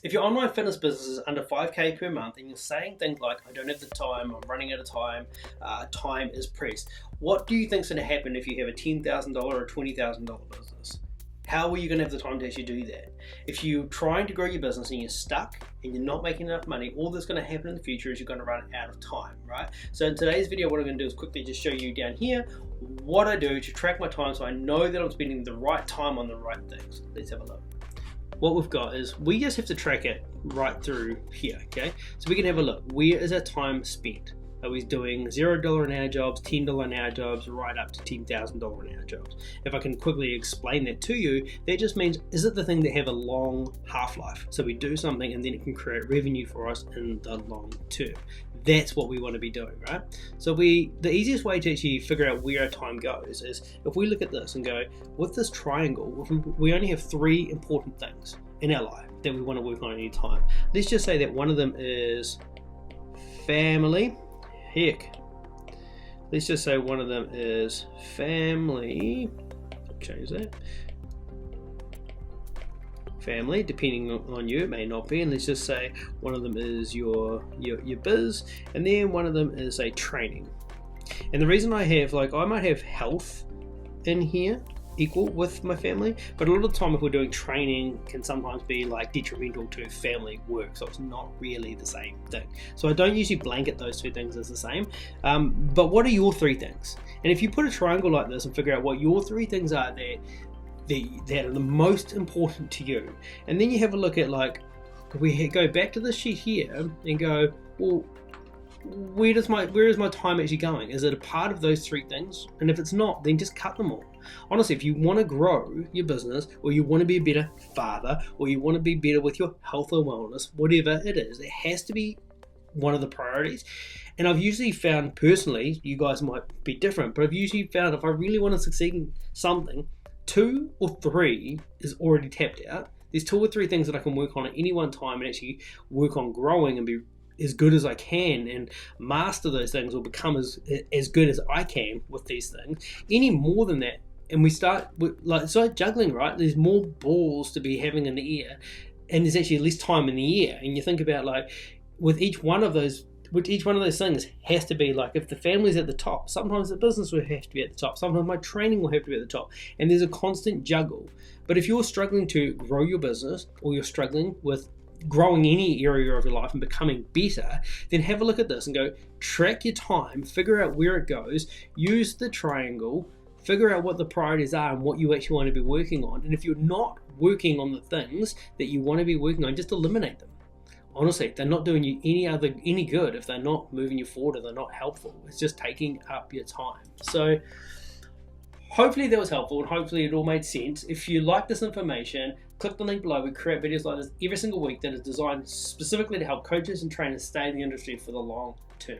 If your online fitness business is under 5K per month and you're saying things like, I don't have the time, I'm running out of time, time is pressed, what do you think is going to happen if you have a $10,000 or $20,000 business? How are you going to have the time to actually do that? If you're trying to grow your business and you're stuck and you're not making enough money, all that's going to happen in the future is you're going to run out of time, right? So in today's video, what I'm going to do is quickly just show you down here what I do to track my time so I know that I'm spending the right time on the right things. Let's have a look. What we've got is we just have to track it right through here, okay? So we can have a look. Where is our time spent? Are we doing $0 an hour jobs, $10 an hour jobs, right up to $10,000 an hour jobs? If I can quickly explain that to you, that just means, is it the thing that have a long half-life? So we do something and then it can create revenue for us in the long term. That's what we want to be doing, right? So the easiest way to actually figure out where our time goes is if we look at this and go, with this triangle, we only have three important things in our life that we want to work on any time. Let's just say that one of them is family. Heck, let's just say one of them is family. Change that. Family, depending on you, it may not be. And let's just say one of them is your biz, and then one of them is a training. And the reason I have, I might have health in here equal with my family, but a lot of the time if we're doing training can sometimes be detrimental to family work, so it's not really the same thing. So I don't usually blanket those two things as the same, but what are your three things? And if you put a triangle like this and figure out what your three things are that are the most important to you, and then you have a look at we go back to this sheet here and go, well, where is my time actually going? Is it a part of those three things? And if it's not, then just cut them all. Honestly, if you want to grow your business, or you want to be a better father, or you want to be better with your health or wellness, whatever it is, it has to be one of the priorities. And I've usually found personally, you guys might be different, but I've usually found if I really want to succeed in something, 2 or 3 is already tapped out. There's 2 or 3 things that I can work on at any one time and actually work on growing and be as good as I can and master those things, or become as good as I can with these things. Any more than that, and we start with, it's like juggling, right? There's more balls to be having in the air, and there's actually less time in the air. And you think about with each one of those things has to be if the family's at the top, sometimes the business will have to be at the top, sometimes my training will have to be at the top, and there's a constant juggle. But if you're struggling to grow your business, or you're struggling with growing any area of your life and becoming better, then have a look at this and go, track your time, figure out where it goes, use the triangle, figure out what the priorities are and what you actually want to be working on. And if you're not working on the things that you want to be working on, just eliminate them. Honestly, they're not doing you any good if they're not moving you forward or they're not helpful. It's just taking up your time. So hopefully that was helpful, and hopefully it all made sense. If you like this information, click the link below. We create videos like this every single week that is designed specifically to help coaches and trainers stay in the industry for the long term.